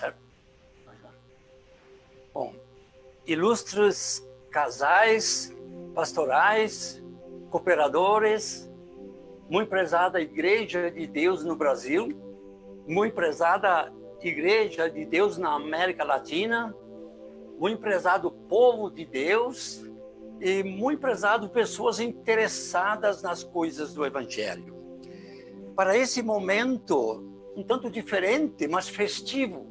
certo? Bom, ilustres casais, pastorais, cooperadores, muito prezada Igreja de Deus no Brasil, muito prezada Igreja de Deus na América Latina, muito prezado povo de Deus e muito prezado pessoas interessadas nas coisas do Evangelho. Para esse momento, um tanto diferente, mas festivo,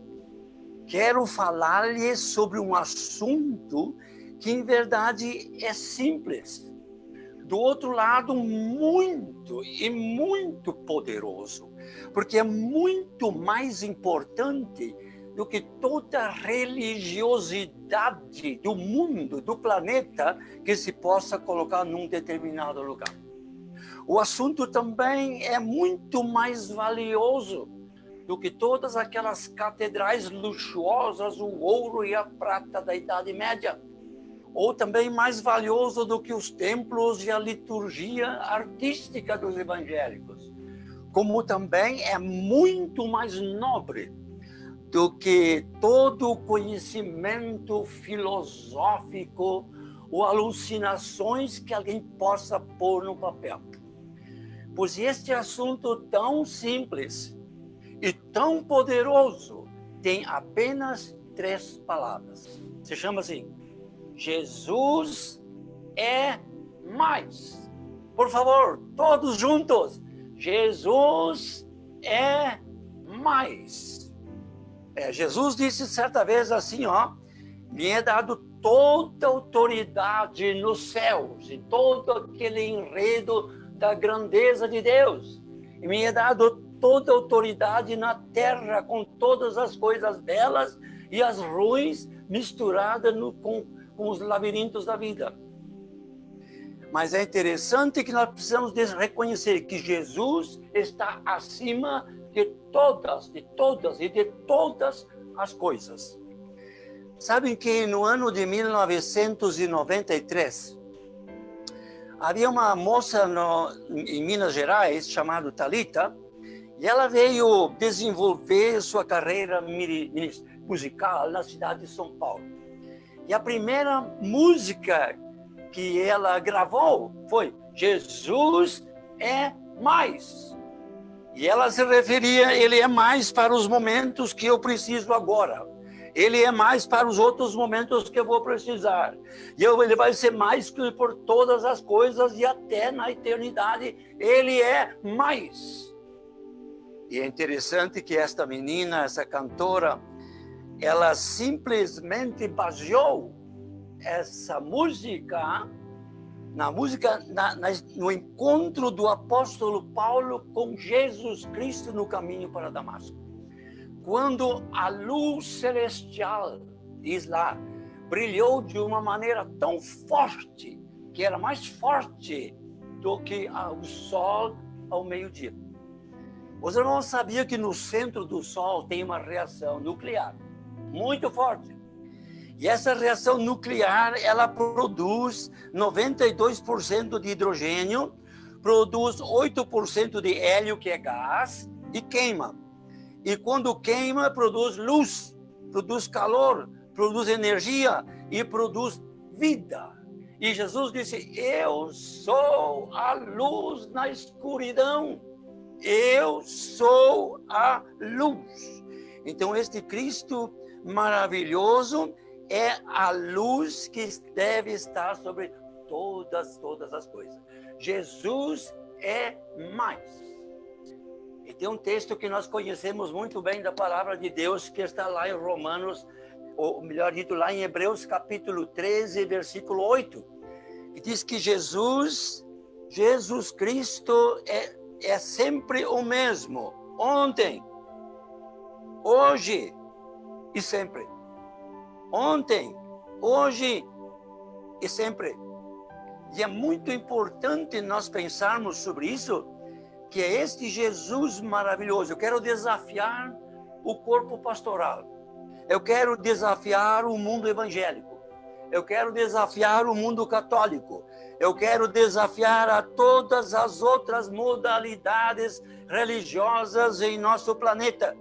quero falar-lhes sobre um assunto que, em verdade, é simples. Do outro lado, muito e muito poderoso, porque é muito mais importante do que toda religiosidade do mundo, do planeta, que se possa colocar num determinado lugar. O assunto também é muito mais valioso do que todas aquelas catedrais luxuosas, o ouro e a prata da Idade Média. Ou também mais valioso do que os templos e a liturgia artística dos evangélicos. Como também é muito mais nobre do que todo o conhecimento filosófico ou alucinações que alguém possa pôr no papel. Pois este assunto tão simples e tão poderoso tem apenas 3 palavras. Se chama assim: Jesus é mais. Por favor, todos juntos. Jesus é mais. Jesus disse certa vez assim, me é dado toda autoridade nos céus e todo aquele enredo da grandeza de Deus. E me é dado toda autoridade na terra com todas as coisas belas e as ruins misturadas com os labirintos da vida. Mas é interessante que nós precisamos reconhecer que Jesus está acima de todas as coisas. Sabem que no ano de 1993, havia uma moça em Minas Gerais, chamada Thalita, e ela veio desenvolver sua carreira musical na cidade de São Paulo. E a primeira música que ela gravou foi Jesus é mais. E ela se referia, ele é mais para os momentos que eu preciso agora. Ele é mais para os outros momentos que eu vou precisar. E ele vai ser mais que por todas as coisas e até na eternidade. Ele é mais. E é interessante que esta menina, essa cantora, ela simplesmente baseou essa música no encontro do apóstolo Paulo com Jesus Cristo no caminho para Damasco. Quando a luz celestial, diz lá, brilhou de uma maneira tão forte, que era mais forte do que o sol ao meio-dia. Os irmãos sabiam que no centro do sol tem uma reação nuclear muito forte. E essa reação nuclear, ela produz 92% de hidrogênio, produz 8% de hélio, que é gás, e queima. E quando queima, produz luz, produz calor, produz energia e produz vida. E Jesus disse, eu sou a luz na escuridão. Eu sou a luz. Então, este Cristo maravilhoso é a luz que deve estar sobre todas as coisas. Jesus é mais. E tem um texto que nós conhecemos muito bem da palavra de Deus, que está lá em Romanos, ou melhor dito, lá em Hebreus capítulo 13, versículo 8, que diz que Jesus Cristo é sempre o mesmo, ontem, hoje e sempre. Ontem, hoje e sempre. E é muito importante nós pensarmos sobre isso, que é este Jesus maravilhoso. Eu quero desafiar o corpo pastoral. Eu quero desafiar o mundo evangélico. Eu quero desafiar o mundo católico. Eu quero desafiar a todas as outras modalidades religiosas em nosso planeta,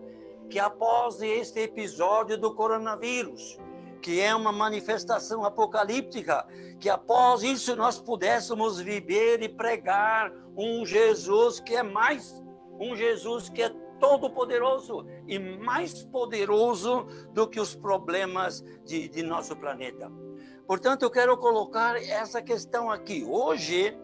que após este episódio do coronavírus, que é uma manifestação apocalíptica, que após isso nós pudéssemos viver e pregar um Jesus que é mais, um Jesus que é todo-poderoso e mais poderoso do que os problemas de nosso planeta. Portanto, eu quero colocar essa questão aqui. Hoje,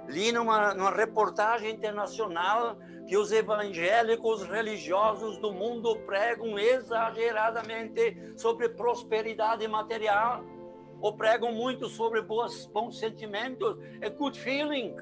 li numa reportagem internacional que os evangélicos religiosos do mundo pregam exageradamente sobre prosperidade material, ou pregam muito sobre bons sentimentos, good feeling.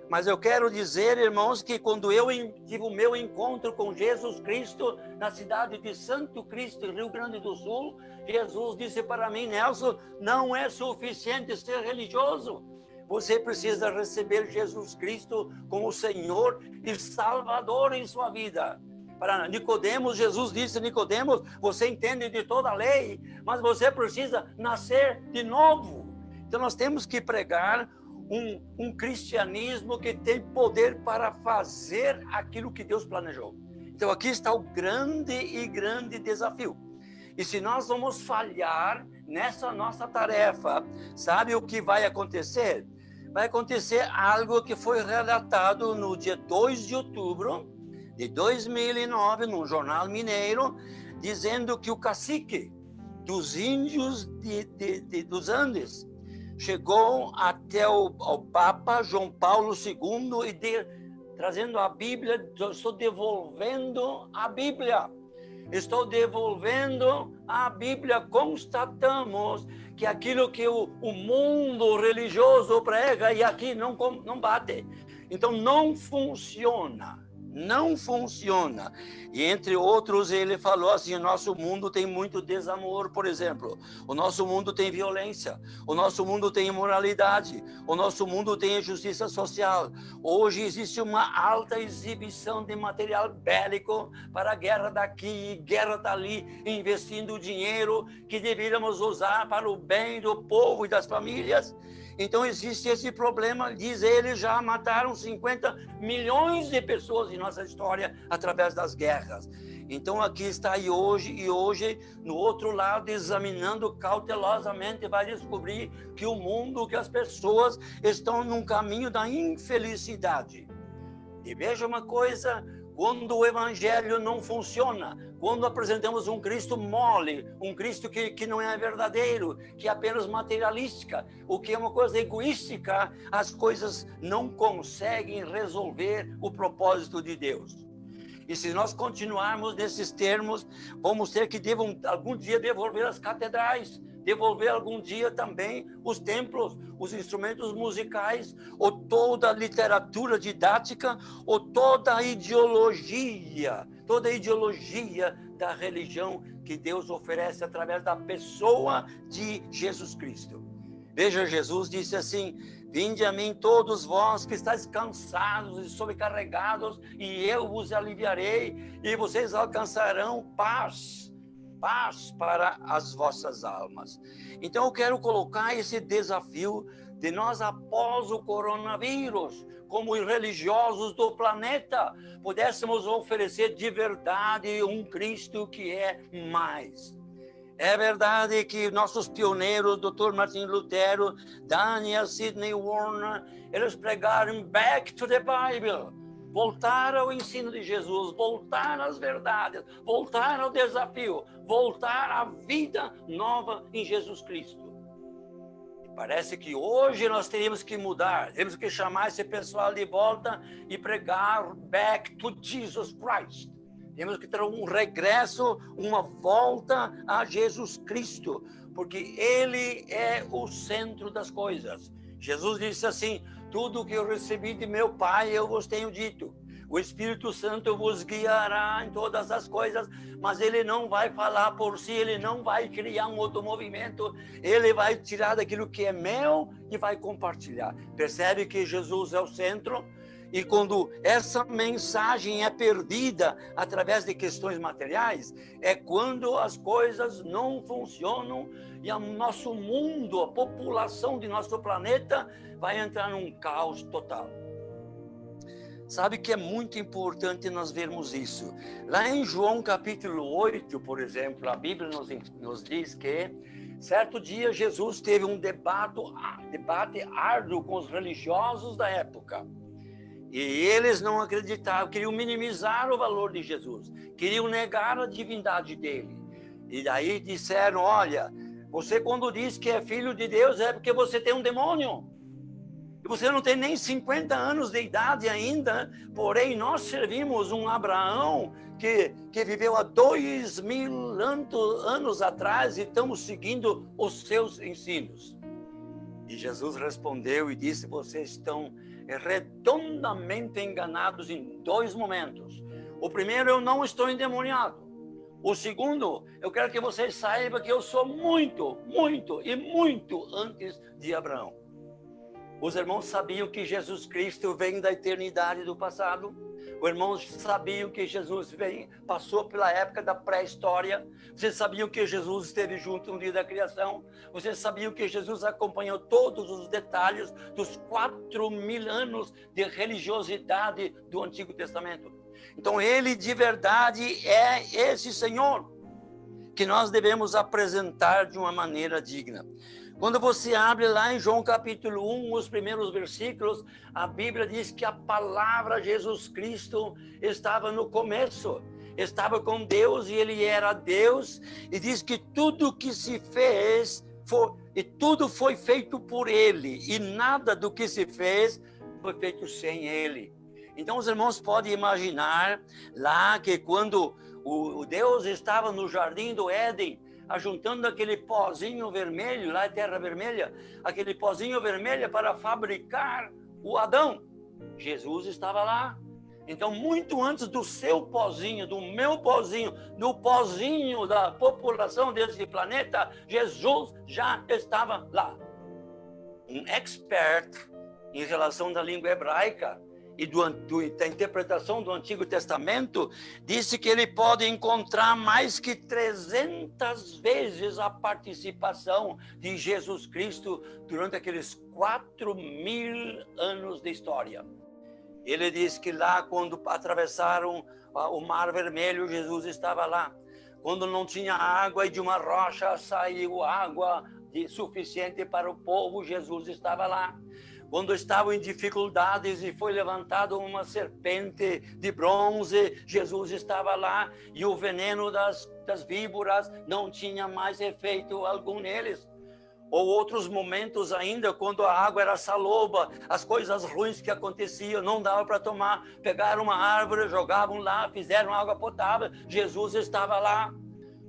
Mas eu quero dizer, irmãos, que quando eu tive o meu encontro com Jesus Cristo na cidade de Santo Cristo, Rio Grande do Sul, Jesus disse para mim: Nelson, não é suficiente ser religioso. Você precisa receber Jesus Cristo como Senhor e Salvador em sua vida. Para Nicodemos, Jesus disse: Nicodemos, você entende de toda a lei, mas você precisa nascer de novo. Então nós temos que pregar um cristianismo que tem poder para fazer aquilo que Deus planejou. Então aqui está o grande desafio. E se nós vamos falhar nessa nossa tarefa, sabe o que vai acontecer? Vai acontecer algo que foi relatado no dia 2 de outubro de 2009, no Jornal Mineiro, dizendo que o cacique dos índios dos Andes chegou até o Papa João Paulo II e trazendo a Bíblia: estou devolvendo a Bíblia. Estou devolvendo a Bíblia. Constatamos que aquilo que o mundo religioso prega e aqui não bate. Então não funciona. Não funciona. E entre outros ele falou assim: o nosso mundo tem muito desamor, por exemplo. O nosso mundo tem violência. O nosso mundo tem imoralidade. O nosso mundo tem injustiça social. Hoje existe uma alta exibição de material bélico para a guerra daqui, guerra dali, investindo dinheiro que deveríamos usar para o bem do povo e das famílias. Então existe esse problema, diz ele, já mataram 50 milhões de pessoas em nossa história através das guerras. Então aqui está e hoje, no outro lado, examinando cautelosamente, vai descobrir que o mundo, que as pessoas estão num caminho da infelicidade. E veja uma coisa: quando o evangelho não funciona, quando apresentamos um Cristo mole, um Cristo que não é verdadeiro, que é apenas materialística, o que é uma coisa egoística, as coisas não conseguem resolver o propósito de Deus. E se nós continuarmos nesses termos, vamos ter que algum dia devolver as catedrais, devolver algum dia também os templos, os instrumentos musicais, ou toda a literatura didática, ou toda a ideologia da religião que Deus oferece através da pessoa de Jesus Cristo. Veja, Jesus disse assim: vinde a mim todos vós que estáis cansados e sobrecarregados, e eu vos aliviarei, e vocês alcançarão paz para as vossas almas. Então eu quero colocar esse desafio de nós, após o coronavírus, como religiosos do planeta, pudéssemos oferecer de verdade um Cristo que é mais. É verdade que nossos pioneiros, Dr. Martin Lutero, Daniel Sidney Warner, eles pregaram back to the Bible, voltar ao ensino de Jesus, voltar às verdades, voltar ao desafio, voltar à vida nova em Jesus Cristo. E parece que hoje nós teríamos que mudar, temos que chamar esse pessoal de volta e pregar back to Jesus Christ. Temos que ter um regresso, uma volta a Jesus Cristo, porque Ele é o centro das coisas. Jesus disse assim: tudo o que eu recebi de meu Pai eu vos tenho dito. O Espírito Santo vos guiará em todas as coisas, mas Ele não vai falar por si, Ele não vai criar um outro movimento, Ele vai tirar daquilo que é meu e vai compartilhar. Percebe que Jesus é o centro? E quando essa mensagem é perdida através de questões materiais, é quando as coisas não funcionam e o nosso mundo, a população de nosso planeta vai entrar num caos total. Sabe que é muito importante nós vermos isso. Lá em João capítulo 8, por exemplo, a Bíblia nos diz que certo dia Jesus teve um debate árduo com os religiosos da época. E eles não acreditavam, queriam minimizar o valor de Jesus, queriam negar a divindade dele. E daí disseram, olha, você quando diz que é filho de Deus é porque você tem um demônio. E você não tem nem 50 anos de idade ainda, porém nós servimos um Abraão que viveu há 2000 anos atrás e estamos seguindo os seus ensinos. E Jesus respondeu e disse, vocês estão redondamente enganados em 2 momentos. O primeiro, eu não estou endemoniado. O segundo, eu quero que vocês saibam que eu sou muito, muito e muito antes de Abraão. Os irmãos sabiam que Jesus Cristo vem da eternidade do passado. Os irmãos sabiam que Jesus passou pela época da pré-história. Vocês sabiam que Jesus esteve junto no dia da criação. Vocês sabiam que Jesus acompanhou todos os detalhes dos 4.000 anos de religiosidade do Antigo Testamento. Então ele de verdade é esse Senhor que nós devemos apresentar de uma maneira digna. Quando você abre lá em João capítulo 1, os primeiros versículos, a Bíblia diz que a palavra Jesus Cristo estava no começo, estava com Deus e ele era Deus, e diz que tudo que se fez, tudo foi feito por ele, e nada do que se fez foi feito sem ele. Então os irmãos podem imaginar lá que quando o Deus estava no jardim do Éden, ajuntando aquele pozinho vermelho, lá é terra vermelha, aquele pozinho vermelho para fabricar o Adão. Jesus estava lá. Então, muito antes do seu pozinho, do meu pozinho, do pozinho da população desse planeta, Jesus já estava lá. Um expert em relação da língua hebraica e da interpretação do Antigo Testamento, disse que ele pode encontrar mais que 300 vezes a participação de Jesus Cristo durante aqueles 4.000 anos de história. Ele diz que lá, quando atravessaram o Mar Vermelho, Jesus estava lá. Quando não tinha água e de uma rocha saiu água suficiente para o povo, Jesus estava lá. Quando estavam em dificuldades e foi levantada uma serpente de bronze, Jesus estava lá e o veneno das víboras não tinha mais efeito algum neles. Ou outros momentos ainda, quando a água era saloba, as coisas ruins que aconteciam, não dava para tomar, pegaram uma árvore, jogavam lá, fizeram água potável, Jesus estava lá.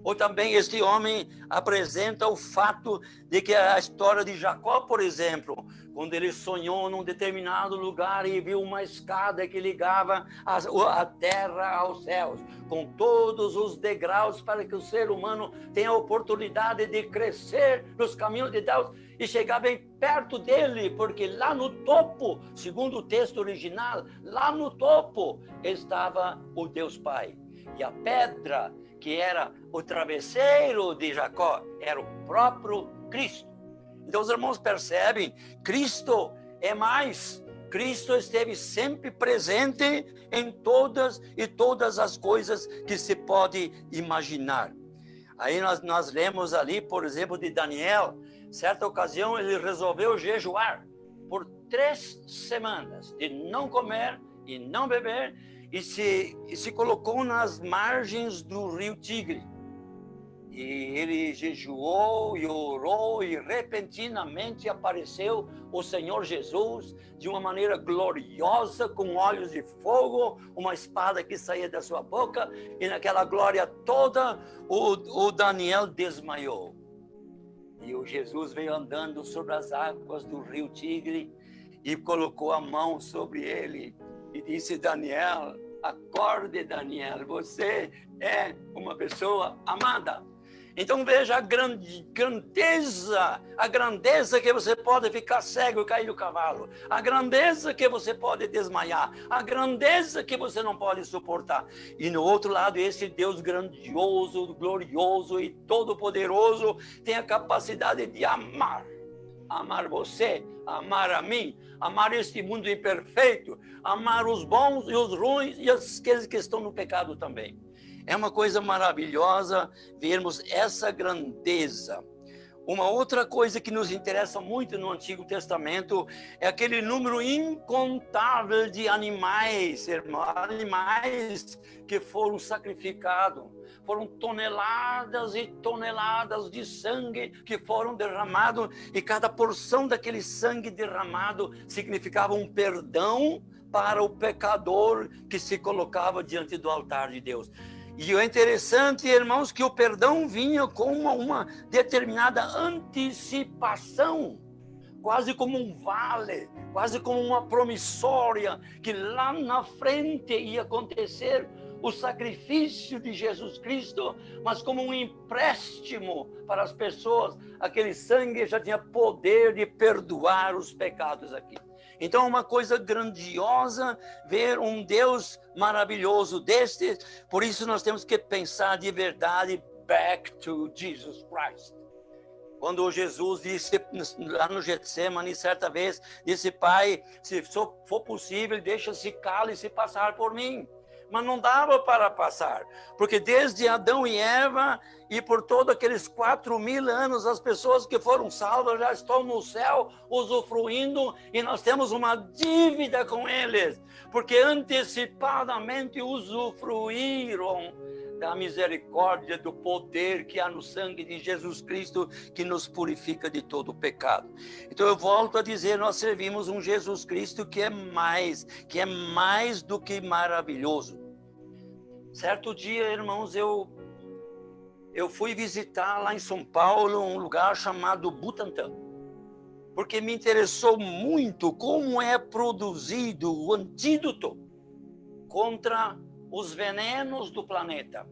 Ou também este homem apresenta o fato de que a história de Jacó, por exemplo, quando ele sonhou num determinado lugar e viu uma escada que ligava a terra aos céus, com todos os degraus para que o ser humano tenha a oportunidade de crescer nos caminhos de Deus e chegar bem perto dele, porque lá no topo, segundo o texto original, lá no topo estava o Deus Pai. E a pedra que era o travesseiro de Jacó era o próprio Cristo. Então os irmãos percebem, Cristo é mais. Cristo esteve sempre presente em todas as coisas que se pode imaginar. Aí nós lemos ali, por exemplo, de Daniel, certa ocasião ele resolveu jejuar por 3 semanas, de não comer e não beber, e se colocou nas margens do rio Tigre. E ele jejuou e orou e repentinamente apareceu o Senhor Jesus de uma maneira gloriosa, com olhos de fogo, uma espada que saía da sua boca, e naquela glória toda o Daniel desmaiou. E o Jesus veio andando sobre as águas do rio Tigre e colocou a mão sobre ele e disse: Daniel, acorde, Daniel, você é uma pessoa amada. Então veja a grandeza que você pode ficar cego e cair do cavalo, a grandeza que você pode desmaiar, a grandeza que você não pode suportar. E no outro lado, esse Deus grandioso, glorioso e todo-poderoso tem a capacidade de amar amar você, amar a mim, amar este mundo imperfeito, amar os bons e os ruins e aqueles que estão no pecado também. É uma coisa maravilhosa vermos essa grandeza. Uma outra coisa que nos interessa muito no Antigo Testamento é aquele número incontável de animais, irmãos, animais que foram sacrificados. Foram toneladas e toneladas de sangue que foram derramados, e cada porção daquele sangue derramado significava um perdão para o pecador que se colocava diante do altar de Deus. E é interessante, irmãos, que o perdão vinha com uma determinada antecipação, quase como um vale, quase como uma promissória, que lá na frente ia acontecer o sacrifício de Jesus Cristo, mas como um empréstimo para as pessoas. Aquele sangue já tinha poder de perdoar os pecados aqui. Então é uma coisa grandiosa ver um Deus maravilhoso deste. Por isso nós temos que pensar de verdade back to Jesus Christ. Quando Jesus disse lá no Getsemane, certa vez, disse: Pai, se for possível, deixa esse cálice passar por mim. Mas não dava para passar, porque desde Adão e Eva e por todos aqueles 4.000 anos, as pessoas que foram salvas já estão no céu usufruindo, e nós temos uma dívida com eles, porque antecipadamente usufruíram da misericórdia, do poder que há no sangue de Jesus Cristo, que nos purifica de todo o pecado. Então eu volto a dizer, nós servimos um Jesus Cristo que é mais do que maravilhoso. Certo dia, irmãos, eu fui visitar lá em São Paulo um lugar chamado Butantã, porque me interessou muito como é produzido o antídoto contra os venenos do planeta.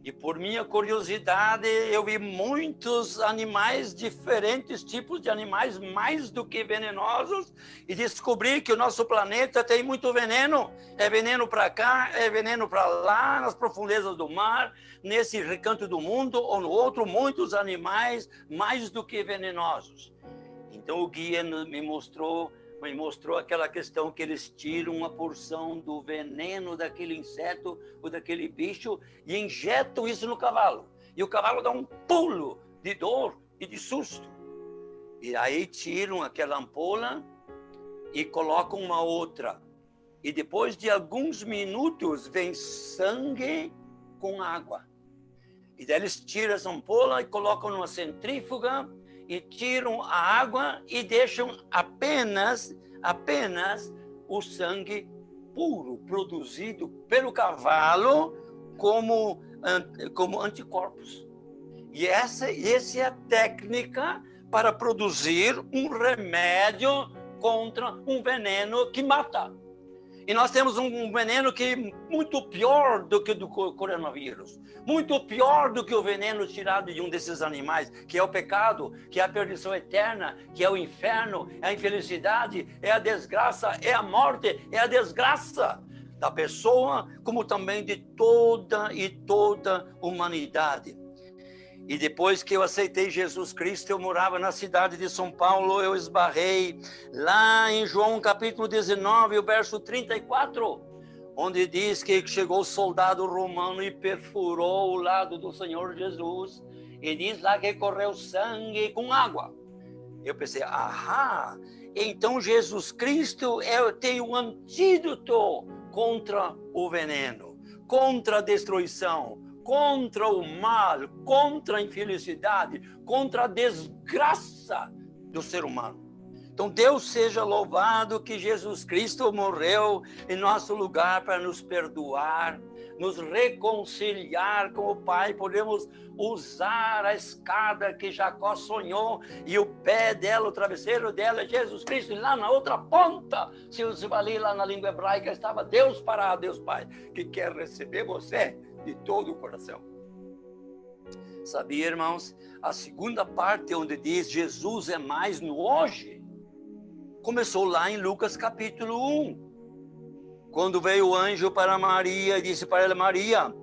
E por minha curiosidade, eu vi muitos animais, diferentes tipos de animais, mais do que venenosos, e descobri que o nosso planeta tem muito veneno. É veneno para cá, é veneno para lá, nas profundezas do mar, nesse recanto do mundo ou no outro, muitos animais mais do que venenosos. Então o guia me mostrou aquela questão que eles tiram uma porção do veneno daquele inseto ou daquele bicho e injetam isso no cavalo. E o cavalo dá um pulo de dor e de susto. E aí tiram aquela ampola e colocam uma outra. E depois de alguns minutos vem sangue com água. E daí eles tiram essa ampola e colocam numa centrífuga e tiram a água e deixam apenas o sangue puro, produzido pelo cavalo como anticorpos. E essa é a técnica para produzir um remédio contra um veneno que mata. E nós temos um veneno que é muito pior do que o do coronavírus, muito pior do que o veneno tirado de um desses animais, que é o pecado, que é a perdição eterna, que é o inferno, é a infelicidade, é a desgraça, é a morte, é a desgraça da pessoa, como também de toda a humanidade. E depois que eu aceitei Jesus Cristo, eu morava na cidade de São Paulo, eu esbarrei lá em João capítulo 19, o verso 34, onde diz que chegou o soldado romano e perfurou o lado do Senhor Jesus, e diz lá que correu sangue com água. Eu pensei, então Jesus Cristo tem um antídoto contra o veneno, contra a destruição, contra o mal, contra a infelicidade, contra a desgraça do ser humano. Então Deus seja louvado que Jesus Cristo morreu em nosso lugar para nos perdoar, nos reconciliar com o Pai. Podemos usar a escada que Jacó sonhou e o pé dela, o travesseiro dela é Jesus Cristo. E lá na outra ponta, se você vai ler lá na língua hebraica, estava Deus Pará, Deus Pai, que quer receber você de todo o coração. Sabia, irmãos? A segunda parte, onde diz Jesus é mais no hoje, começou lá em Lucas capítulo 1. Quando veio o anjo para Maria e disse para ela: Maria,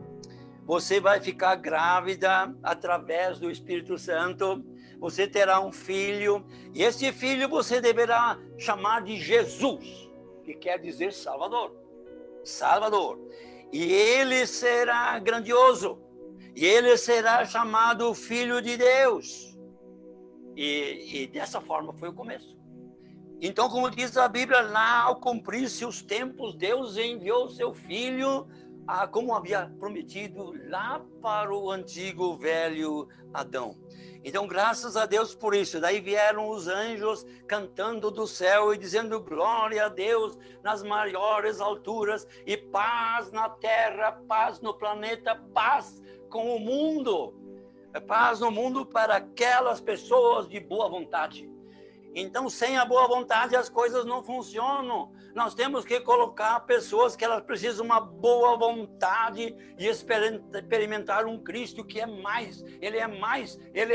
você vai ficar grávida através do Espírito Santo, você terá um filho, e esse filho você deverá chamar de Jesus, que quer dizer Salvador. Salvador. E ele será grandioso, e ele será chamado Filho de Deus. E dessa forma foi o começo. Então, como diz a Bíblia, lá ao cumprir-se os tempos, Deus enviou seu Filho, como havia prometido, lá para o antigo velho Adão. Então, graças a Deus por isso. Daí vieram os anjos cantando do céu e dizendo glória a Deus nas maiores alturas e paz na terra, paz no planeta, paz com o mundo. Paz no mundo para aquelas pessoas de boa vontade. Então, sem a boa vontade, as coisas não funcionam. Nós temos que colocar pessoas que elas precisam de uma boa vontade e experimentar um Cristo que é mais. Ele é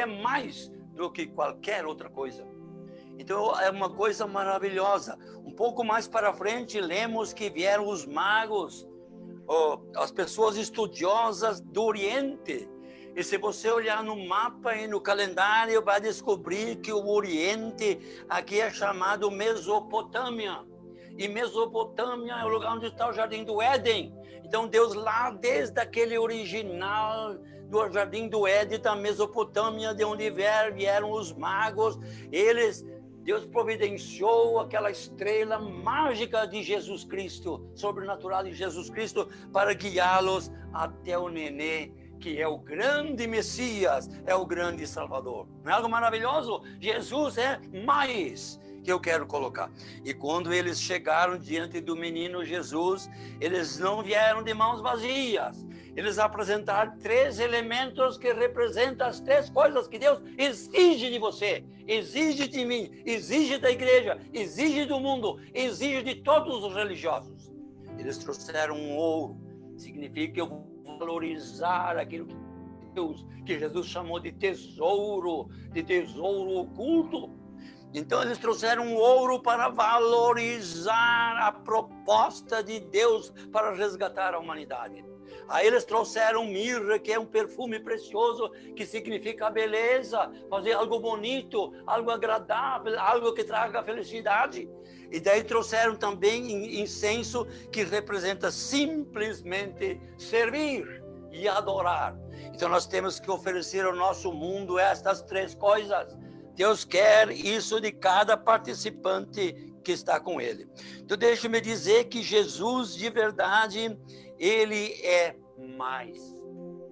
mais do que qualquer outra coisa. Então, é uma coisa maravilhosa. Um pouco mais para frente, lemos que vieram os magos, as pessoas estudiosas do Oriente. E se você olhar no mapa e no calendário, vai descobrir que o Oriente aqui é chamado Mesopotâmia. E Mesopotâmia é o lugar onde está o Jardim do Éden. Então Deus lá, desde aquele original do Jardim do Éden, da Mesopotâmia, de onde vieram os magos, Deus providenciou aquela estrela mágica de Jesus Cristo, sobrenatural de Jesus Cristo, para guiá-los até o nenê, que é o grande Messias, é o grande Salvador. Não é algo maravilhoso? Jesus é mais que eu quero colocar. E quando eles chegaram diante do menino Jesus, eles não vieram de mãos vazias. Eles apresentaram 3 elementos que representam as 3 coisas que Deus exige de você, exige de mim, exige da igreja, exige do mundo, exige de todos os religiosos. Eles trouxeram um ouro, significa que eu vou valorizar aquilo que Jesus chamou de tesouro oculto. Então eles trouxeram um ouro para valorizar a proposta de Deus para resgatar a humanidade. Aí eles trouxeram mirra, que é um perfume precioso, que significa beleza, fazer algo bonito, algo agradável, algo que traga felicidade. E daí trouxeram também incenso, que representa simplesmente servir e adorar. Então nós temos que oferecer ao nosso mundo estas 3 coisas. Deus quer isso de cada participante que está com ele. Então deixa-me dizer que Jesus de verdade, ele é mais.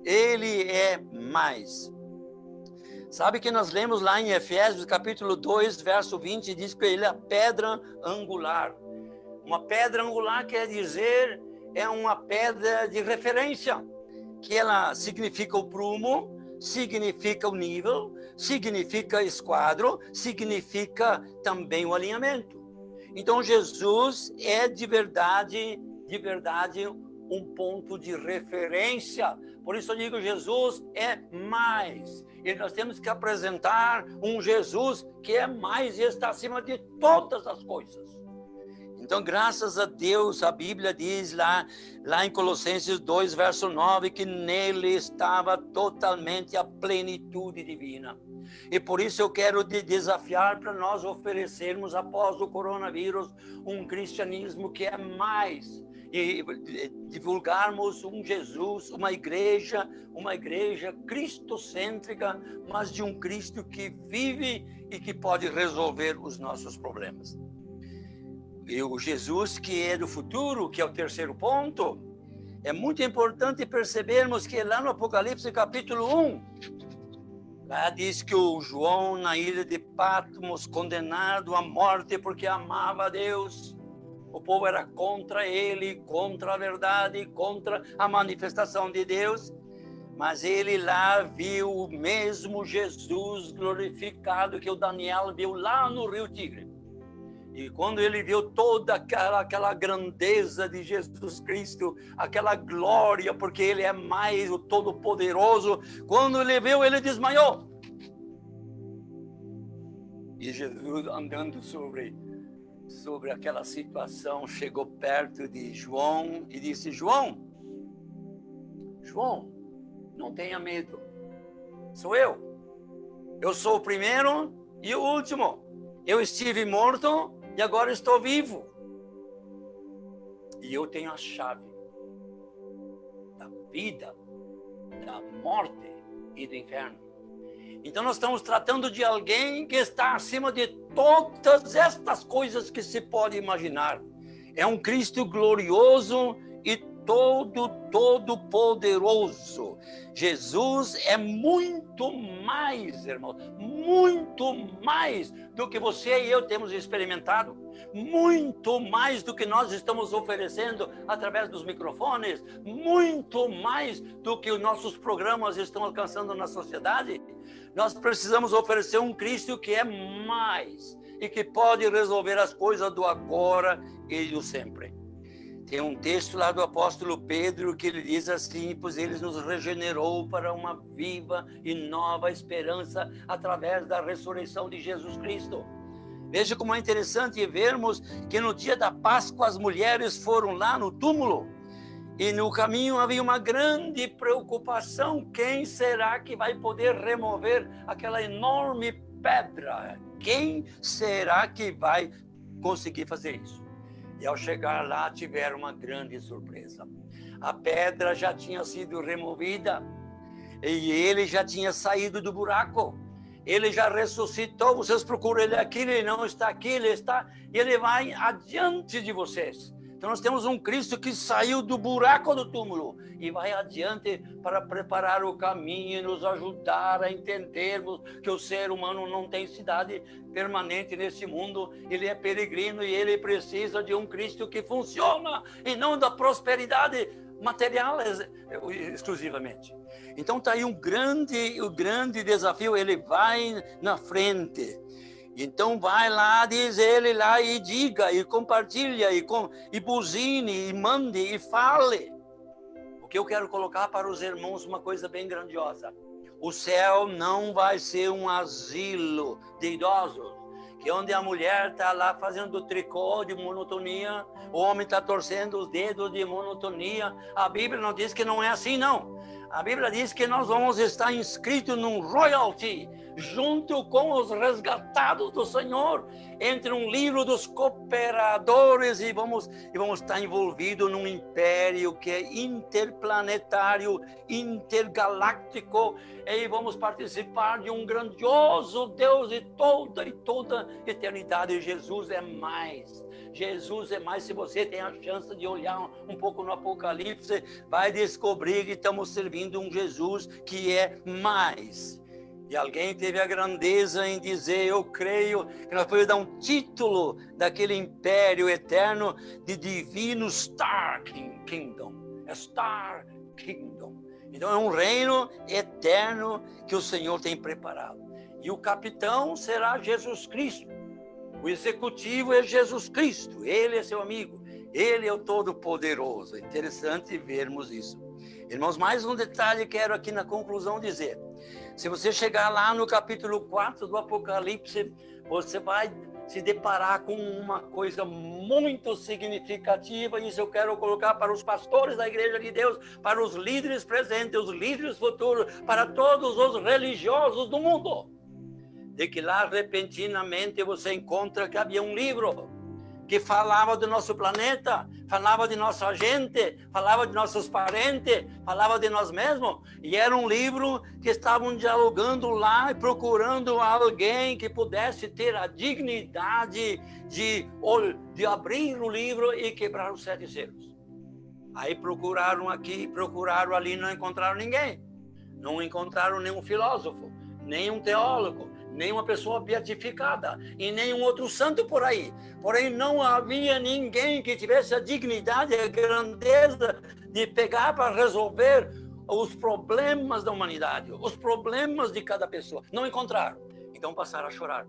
Ele é mais. Sabe que nós lemos lá em Efésios, capítulo 2, verso 20, diz que ele é a pedra angular. Uma pedra angular quer dizer, é uma pedra de referência, que ela significa o prumo, significa o nível, significa esquadro, significa também o alinhamento. Então Jesus é de verdade, um ponto de referência. Por isso eu digo, Jesus é mais. E nós temos que apresentar um Jesus que é mais e está acima de todas as coisas. Então, graças a Deus, a Bíblia diz lá em Colossenses 2, verso 9, que nele estava totalmente a plenitude divina. E por isso eu quero desafiar para nós oferecermos, após o coronavírus, um cristianismo que é mais. E divulgarmos um Jesus, uma igreja cristocêntrica, mas de um Cristo que vive e que pode resolver os nossos problemas. E o Jesus que é do futuro, que é o terceiro ponto, é muito importante percebermos que lá no Apocalipse capítulo 1, lá diz que o João na ilha de Patmos, condenado à morte porque amava a Deus, o povo era contra ele, contra a verdade, contra a manifestação de Deus, mas ele lá viu o mesmo Jesus glorificado que o Daniel viu lá no Rio Tigre. E quando ele viu toda aquela grandeza de Jesus Cristo, aquela glória, porque ele é mais o Todo-Poderoso, quando ele viu, ele desmaiou. E Jesus, andando sobre aquela situação, chegou perto de João e disse: João, não tenha medo, sou eu. Eu sou o primeiro e o último. Eu estive morto e agora estou vivo. E eu tenho a chave da vida, da morte e do inferno. Então nós estamos tratando de alguém que está acima de todas estas coisas que se pode imaginar. É um Cristo glorioso e todo poderoso. Jesus é muito mais, irmão, muito mais do que você e eu temos experimentado, muito mais do que nós estamos oferecendo através dos microfones, muito mais do que os nossos programas estão alcançando na sociedade. Nós precisamos oferecer um Cristo que é mais e que pode resolver as coisas do agora e do sempre. Tem um texto lá do apóstolo Pedro que ele diz assim: pois ele nos regenerou para uma viva e nova esperança através da ressurreição de Jesus Cristo. Veja como é interessante vermos que no dia da Páscoa as mulheres foram lá no túmulo e no caminho havia uma grande preocupação: quem será que vai poder remover aquela enorme pedra? Quem será que vai conseguir fazer isso? E ao chegar lá, tiveram uma grande surpresa. A pedra já tinha sido removida e ele já tinha saído do buraco. Ele já ressuscitou. Vocês procuram ele aqui, ele não está aqui, ele está, e ele vai adiante de vocês. Então nós temos um Cristo que saiu do buraco do túmulo e vai adiante para preparar o caminho e nos ajudar a entendermos que o ser humano não tem cidade permanente nesse mundo, ele é peregrino e ele precisa de um Cristo que funciona e não da prosperidade material exclusivamente. Então está aí o grande desafio, ele vai na frente. Então vai lá, diz ele lá, e diga, e compartilha, e buzine, e mande, e fale. O que eu quero colocar para os irmãos, uma coisa bem grandiosa. O céu não vai ser um asilo de idosos, que onde a mulher está lá fazendo tricô de monotonia, o homem está torcendo os dedos de monotonia. A Bíblia não diz que não é assim, não. A Bíblia diz que nós vamos estar inscritos num royalty, junto com os resgatados do Senhor, entre um livro dos cooperadores, e vamos estar envolvidos num império que é interplanetário, intergaláctico, e vamos participar de um grandioso Deus de toda eternidade. Jesus é mais. Jesus é mais. Se você tem a chance de olhar um pouco no Apocalipse, vai descobrir que estamos servindo um Jesus que é mais. E alguém teve a grandeza em dizer, eu creio, que nós podemos dar um título daquele império eterno de Divino Star Kingdom. Star Kingdom. Então é um reino eterno que o Senhor tem preparado. E o capitão será Jesus Cristo. O executivo é Jesus Cristo. Ele é seu amigo. Ele é o Todo-Poderoso. É interessante vermos isso. Irmãos, mais um detalhe quero aqui na conclusão dizer. Se você chegar lá no capítulo 4 do Apocalipse, você vai se deparar com uma coisa muito significativa. Isso eu quero colocar para os pastores da Igreja de Deus, para os líderes presentes, os líderes futuros, para todos os religiosos do mundo. De que lá, repentinamente, você encontra que havia um livro que falava do nosso planeta, falava de nossa gente, falava de nossos parentes, falava de nós mesmos. E era um livro que estavam dialogando lá e procurando alguém que pudesse ter a dignidade de abrir o livro e quebrar os 7 selos. Aí procuraram aqui, procuraram ali, não encontraram ninguém. Não encontraram nenhum filósofo, nenhum teólogo, nenhuma pessoa beatificada e nenhum outro santo por aí. Porém, não havia ninguém que tivesse a dignidade e a grandeza de pegar para resolver os problemas da humanidade, os problemas de cada pessoa. Não encontraram. Então passaram a chorar.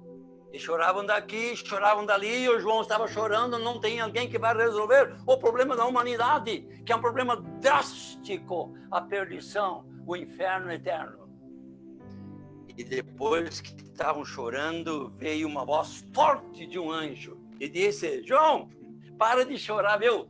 E choravam daqui, choravam dali, e o João estava chorando, não tem alguém que vai resolver o problema da humanidade, que é um problema drástico, a perdição, o inferno eterno. E depois que estavam chorando, veio uma voz forte de um anjo e disse, João, para de chorar, viu?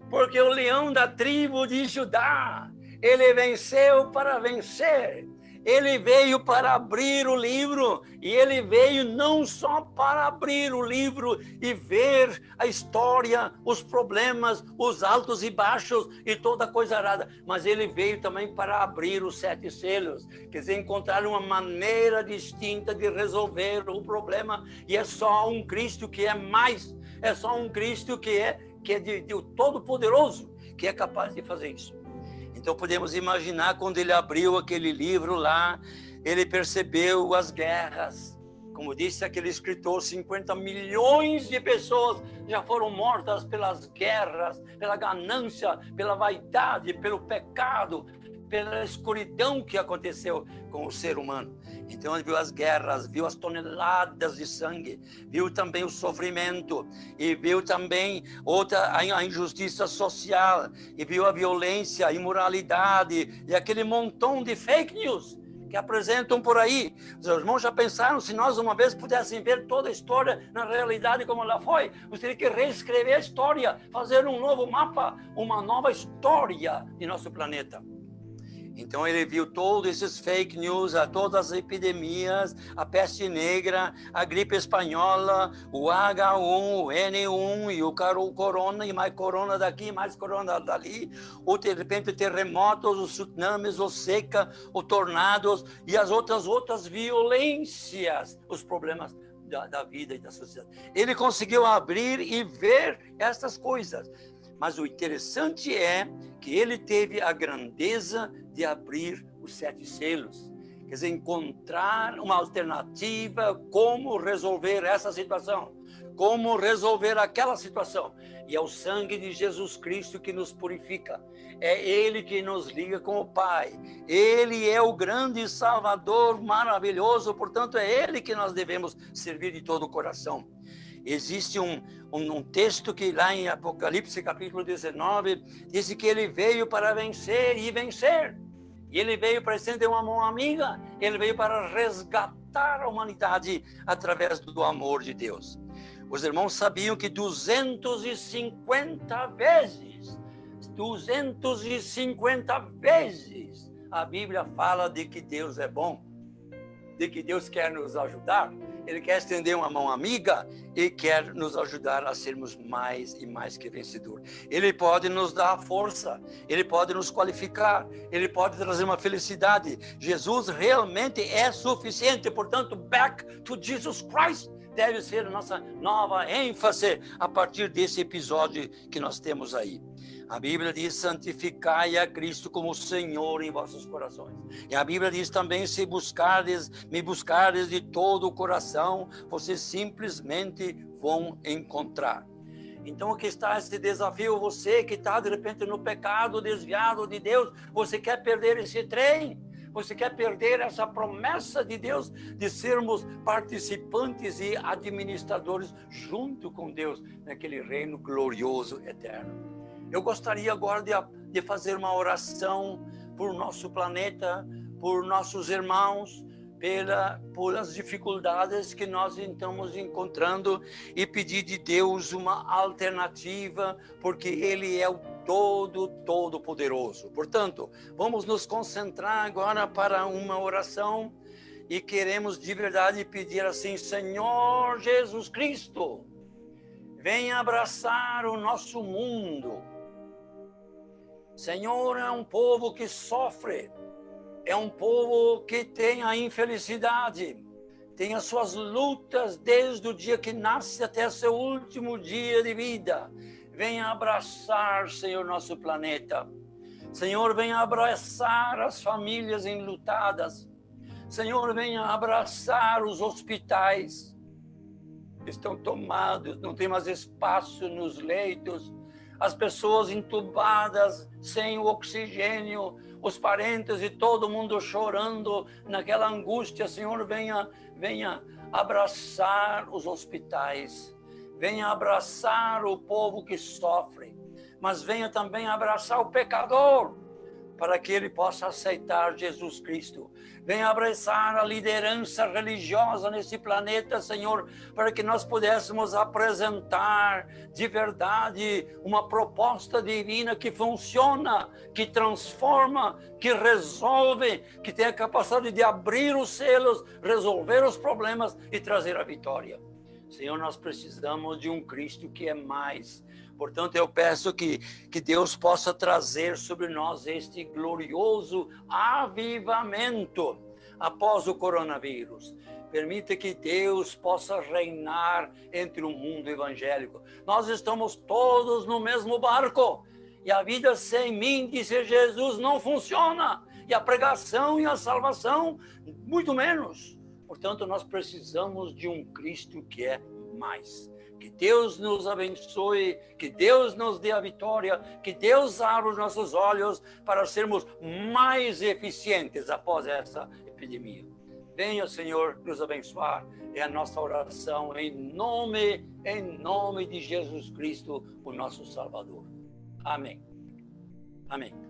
Porque o leão da tribo de Judá, ele venceu para vencer. Ele veio para abrir o livro, e ele veio não só para abrir o livro e ver a história, os problemas, os altos e baixos e toda coisa errada, mas ele veio também para abrir os 7 selos, quer dizer, encontrar uma maneira distinta de resolver o problema, e é só um Cristo que é mais, é só um Cristo que é de Todo-Poderoso, que é capaz de fazer isso. Então podemos imaginar quando ele abriu aquele livro lá, ele percebeu as guerras. Como disse aquele escritor, 50 milhões de pessoas já foram mortas pelas guerras, pela ganância, pela vaidade, pelo pecado, pela escuridão que aconteceu com o ser humano. Então ele viu as guerras, viu as toneladas de sangue, viu também o sofrimento, e viu também a injustiça social, e viu a violência, a imoralidade, e aquele montão de fake news que apresentam por aí. Os irmãos já pensaram, se nós uma vez pudéssemos ver toda a história na realidade como ela foi, nós teríamos que reescrever a história, fazer um novo mapa, uma nova história de nosso planeta. Então ele viu todos esses fake news, todas as epidemias, a peste negra, a gripe espanhola, o H1, o N1 e o corona, e mais corona daqui, mais corona dali, ou de repente terremotos, os tsunamis, ou seca, os tornados e as outras violências, os problemas da vida e da sociedade. Ele conseguiu abrir e ver essas coisas. Mas o interessante é que ele teve a grandeza de abrir os 7 selos. Quer dizer, encontrar uma alternativa, como resolver essa situação, como resolver aquela situação. E é o sangue de Jesus Cristo que nos purifica. É Ele que nos liga com o Pai. Ele é o grande Salvador maravilhoso, portanto, é Ele que nós devemos servir de todo o coração. Existe um texto que lá em Apocalipse capítulo 19 diz que ele veio para vencer e vencer. E ele veio para estender uma mão amiga, ele veio para resgatar a humanidade através do amor de Deus. Os irmãos sabiam que 250 vezes a Bíblia fala de que Deus é bom, de que Deus quer nos ajudar. Ele quer estender uma mão amiga e quer nos ajudar a sermos mais e mais que vencedores. Ele pode nos dar força, ele pode nos qualificar, ele pode trazer uma felicidade. Jesus realmente é suficiente, portanto, back to Jesus Christ deve ser a nossa nova ênfase a partir desse episódio que nós temos aí. A Bíblia diz, santificai a Cristo como Senhor em vossos corações. E a Bíblia diz também, se me buscardes de todo o coração, vocês simplesmente vão encontrar. Então aqui está esse desafio, você que está de repente no pecado, desviado de Deus, você quer perder esse trem? Você quer perder essa promessa de Deus de sermos participantes e administradores junto com Deus naquele reino glorioso eterno? Eu gostaria agora de fazer uma oração por nosso planeta, por nossos irmãos, pelas dificuldades que nós estamos encontrando e pedir de Deus uma alternativa, porque Ele é o Todo-Poderoso. Portanto, vamos nos concentrar agora para uma oração e queremos de verdade pedir assim, Senhor Jesus Cristo, venha abraçar o nosso mundo. Senhor, é um povo que sofre, é um povo que tem a infelicidade, tem as suas lutas desde o dia que nasce até seu último dia de vida. Venha abraçar, Senhor, nosso planeta. Senhor, venha abraçar as famílias enlutadas. Senhor, venha abraçar os hospitais. Estão tomados, não tem mais espaço nos leitos. As pessoas entubadas, sem o oxigênio, os parentes e todo mundo chorando naquela angústia. Senhor, venha abraçar os hospitais, venha abraçar o povo que sofre, mas venha também abraçar o pecador, para que ele possa aceitar Jesus Cristo. Venha abraçar a liderança religiosa nesse planeta, Senhor, para que nós pudéssemos apresentar de verdade uma proposta divina que funciona, que transforma, que resolve, que tem a capacidade de abrir os selos, resolver os problemas e trazer a vitória. Senhor, nós precisamos de um Cristo que é mais. Portanto, eu peço que Deus possa trazer sobre nós este glorioso avivamento após o coronavírus. Permita que Deus possa reinar entre o mundo evangélico. Nós estamos todos no mesmo barco. E a vida sem mim, disse Jesus, não funciona. E a pregação e a salvação, muito menos. Portanto, nós precisamos de um Cristo que é mais. Que Deus nos abençoe, que Deus nos dê a vitória, que Deus abra os nossos olhos para sermos mais eficientes após essa epidemia. Venha, Senhor, nos abençoar. É a nossa oração em nome de Jesus Cristo, o nosso Salvador. Amém. Amém.